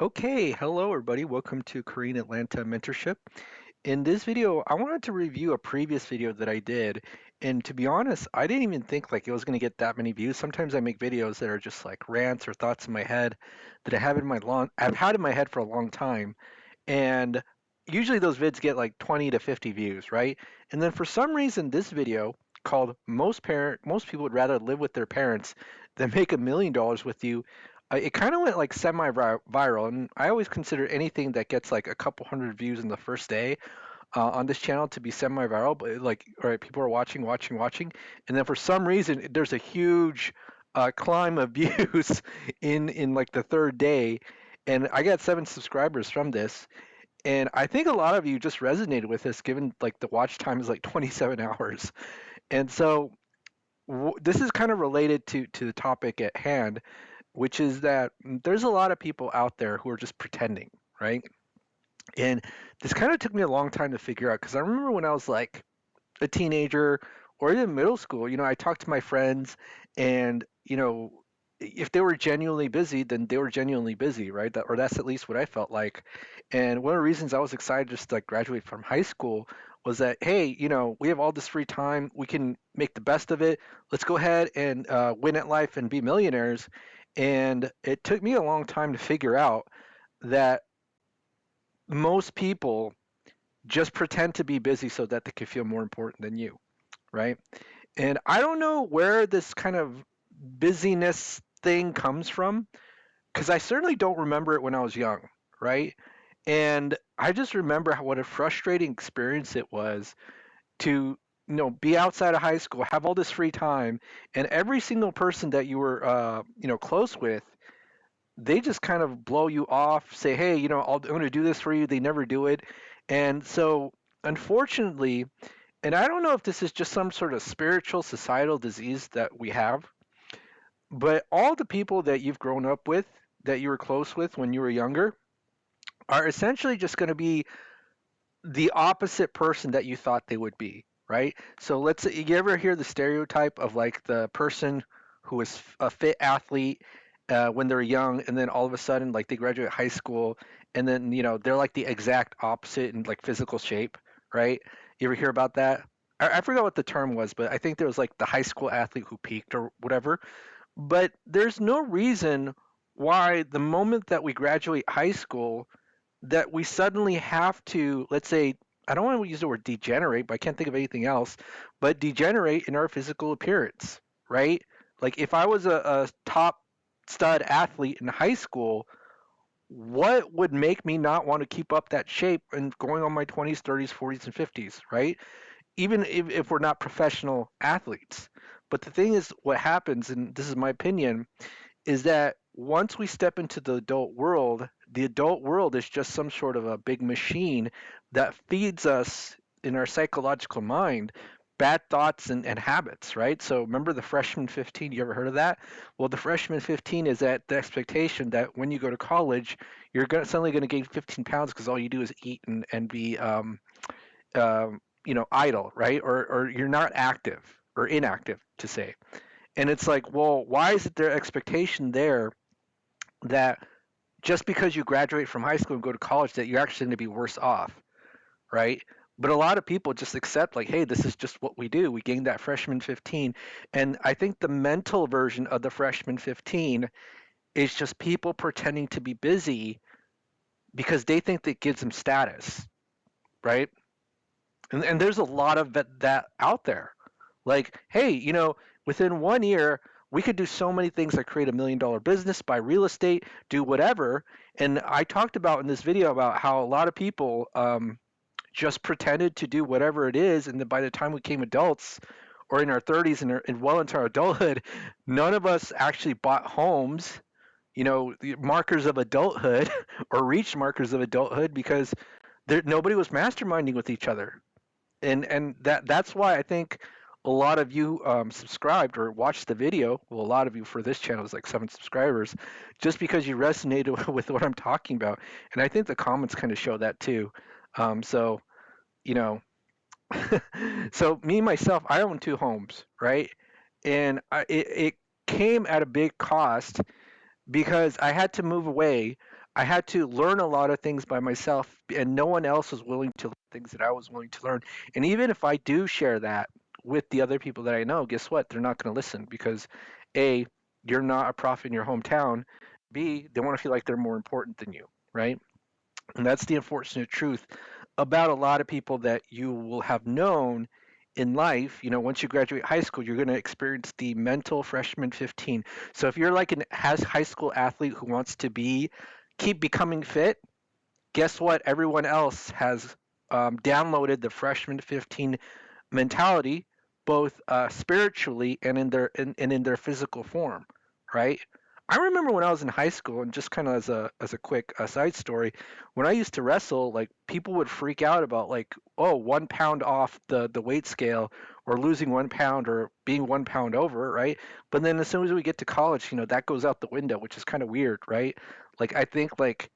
Okay, hello everybody. Welcome to Korean Atlanta Mentorship. In this video, I wanted to review a previous video that I did, and to be honest, I didn't even think like it was going to get that many views. Sometimes I make videos that are just like rants or thoughts in my head that I've had in my head for a long time, and usually those vids get like 20 to 50 views, right? And then for some reason this video called most people would rather live with their parents than make $1 million with you. It kind of went like semi viral, and I always consider anything that gets like a couple hundred views in the first day on this channel to be semi-viral. But like, all right, people are watching, and then for some reason there's a huge climb of views in like the third day, and I got 7 subscribers from this. And I think a lot of you just resonated with this, given like the watch time is like 27 hours. And so this is kind of related to the topic at hand, which is that there's a lot of people out there who are just pretending, right? And this kind of took me a long time to figure out because I remember when I was like a teenager or even middle school, I talked to my friends and, if they were genuinely busy, then they were genuinely busy, right? Or that's at least what I felt like. And one of the reasons I was excited just to like graduate from high school was that, hey, we have all this free time. We can make the best of it. Let's go ahead and win at life and be millionaires. And it took me a long time to figure out that most people just pretend to be busy so that they can feel more important than you, right? And I don't know where this kind of busyness thing comes from because I certainly don't remember it when I was young, right? And I just remember what a frustrating experience it was to be outside of high school, have all this free time, and every single person that you were close with, they just kind of blow you off, say, hey, I'm going to do this for you. They never do it. And so, unfortunately, and I don't know if this is just some sort of spiritual societal disease that we have, but all the people that you've grown up with, that you were close with when you were younger, are essentially just going to be the opposite person that you thought they would be, right? So let's say you ever hear the stereotype of like the person who is a fit athlete when they're young, and then all of a sudden, like they graduate high school, and then they're like the exact opposite in like physical shape, right? You ever hear about that? I forgot what the term was, but I think there was like the high school athlete who peaked or whatever. But there's no reason why the moment that we graduate high school that we suddenly have to, let's say, I don't want to use the word degenerate, but I can't think of anything else, but degenerate in our physical appearance, right? Like if I was a top stud athlete in high school, what would make me not want to keep up that shape and going on my 20s, 30s, 40s, and 50s, right? Even if we're not professional athletes. But the thing is, what happens, and this is my opinion, is that once we step into the adult world is just some sort of a big machine that feeds us in our psychological mind bad thoughts and habits, right? So remember the freshman 15, you ever heard of that? Well, the freshman 15 is that the expectation that when you go to college, suddenly going to gain 15 pounds because all you do is eat and be, idle, right? Or you're not active or inactive, to say. And it's like, well, why is it their expectation there that just because you graduate from high school and go to college that you're actually going to be worse off, right? But a lot of people just accept like, hey, this is just what we do. We gain that freshman 15. And I think the mental version of the freshman 15 is just people pretending to be busy because they think that gives them status, right? And there's a lot of that out there. Like, hey, within 1 year, we could do so many things like create $1 million business, buy real estate, do whatever. And I talked about in this video about how a lot of people just pretended to do whatever it is. And then by the time we came adults or in our 30s and well into our adulthood, none of us actually bought homes, the markers of adulthood or reached markers of adulthood because nobody was masterminding with each other. And that's why I think a lot of you subscribed or watched the video. Well, a lot of you for this channel is like 7 subscribers, just because you resonated with what I'm talking about. And I think the comments kind of show that too. So you know, so me myself, I own 2 homes, right? And it came at a big cost because I had to move away. I had to learn a lot of things by myself, and no one else was willing to learn things that I was willing to learn. And even if I do share that with the other people that I know, guess what? They're not going to listen because A, you're not a prophet in your hometown. B, they want to feel like they're more important than you, right? And that's the unfortunate truth about a lot of people that you will have known in life. Once you graduate high school, you're going to experience the mental freshman 15. So if you're like an has high school athlete who wants to keep becoming fit, guess what? Everyone else has downloaded the freshman 15 mentality, both spiritually and in their physical form, right? I remember when I was in high school, and just kind of as a quick side story, when I used to wrestle, like people would freak out about like, oh, 1 pound off the weight scale, or losing 1 pound, or being 1 pound over, right? But then as soon as we get to college, that goes out the window, which is kind of weird, right? Like I think like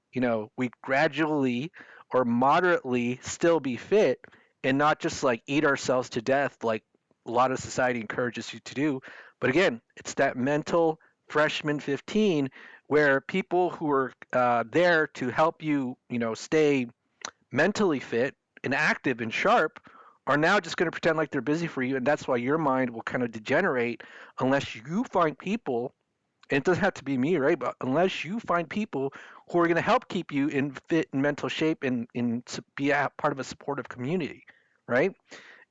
we gradually or moderately still be fit, and not just like eat ourselves to death like a lot of society encourages you to do. But again, it's that mental freshman 15 where people who are there to help you, stay mentally fit and active and sharp are now just going to pretend like they're busy for you. And that's why your mind will kind of degenerate unless you find people, and it doesn't have to be me, right? But unless you find people who are going to help keep you in fit and mental shape, and be a part of a supportive community, right?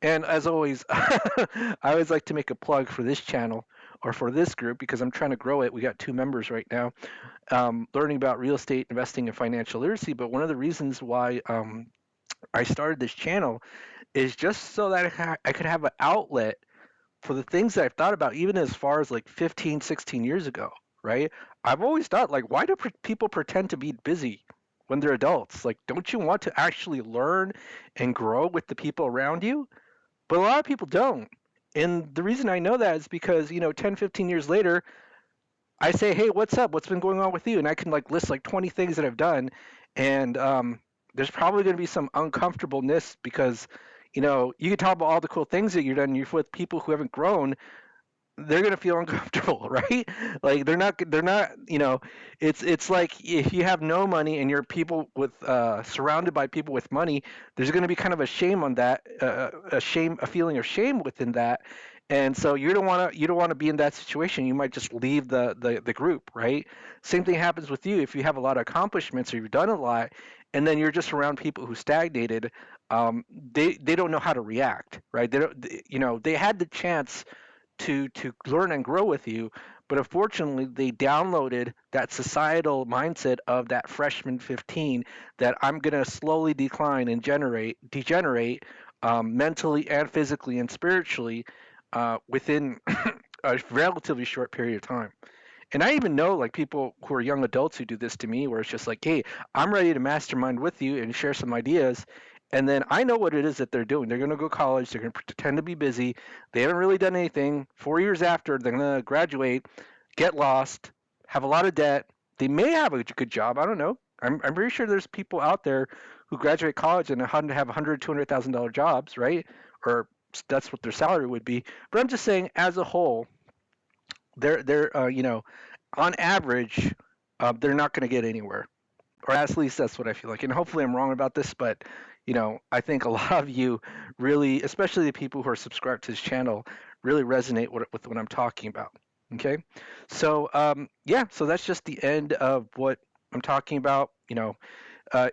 And as always, I always like to make a plug for this channel or for this group because I'm trying to grow it. We got 2 members right now, learning about real estate investing and financial literacy. But one of the reasons why I started this channel is just so that I could have an outlet for the things that I've thought about, even as far as like 15, 16 years ago, right? I've always thought, like, why do people pretend to be busy when they're adults? Like, don't you want to actually learn and grow with the people around you? But a lot of people don't. And the reason I know that is because, 10, 15 years later, I say, hey, what's up? What's been going on with you? And I can like list like 20 things that I've done. And there's probably going to be some uncomfortableness because, you can talk about all the cool things that you've done. You're with people who haven't grown, they're gonna feel uncomfortable, right? Like they're not, it's like if you have no money and you're people with surrounded by people with money, there's gonna be kind of a shame on that, a feeling of shame within that, and so you don't want to be in that situation. You might just leave the group, right? Same thing happens with you if you have a lot of accomplishments or you've done a lot, and then you're just around people who stagnated. They don't know how to react, right? They don't, they had the chance to learn and grow with you. But unfortunately, they downloaded that societal mindset of that freshman 15 that I'm going to slowly decline and degenerate mentally and physically and spiritually within a relatively short period of time. And I even know like people who are young adults who do this to me, where it's just like, hey, I'm ready to mastermind with you and share some ideas. And then I know what it is that they're doing. They're going to go to college. They're going to pretend to be busy. They haven't really done anything. 4 years after, they're going to graduate, get lost, have a lot of debt. They may have a good job. I don't know. I'm pretty sure there's people out there who graduate college and have $100,000, $200,000 jobs, right? Or that's what their salary would be. But I'm just saying, as a whole, they're on average, they're not going to get anywhere, or at least that's what I feel like. And hopefully, I'm wrong about this, but I think a lot of you really, especially the people who are subscribed to this channel, really resonate with what I'm talking about. Okay, so yeah, so that's just the end of what I'm talking about.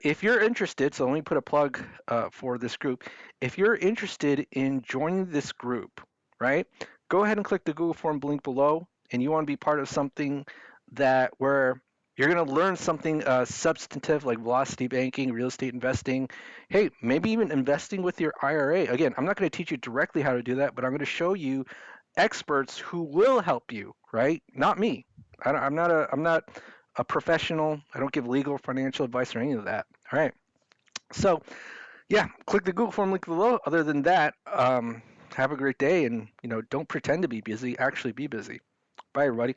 If you're interested, so let me put a plug for this group. If you're interested in joining this group, right, go ahead and click the Google form link below, and you want to be part of something that where you're going to learn something substantive like velocity banking, real estate investing, hey, maybe even investing with your IRA. Again, I'm not going to teach you directly how to do that, but I'm going to show you experts who will help you, right? Not me. I'm not a professional. I don't give legal or financial advice or any of that. All right. So, yeah, click the Google form link below. Other than that, have a great day, and don't pretend to be busy. Actually, be busy. Bye, everybody.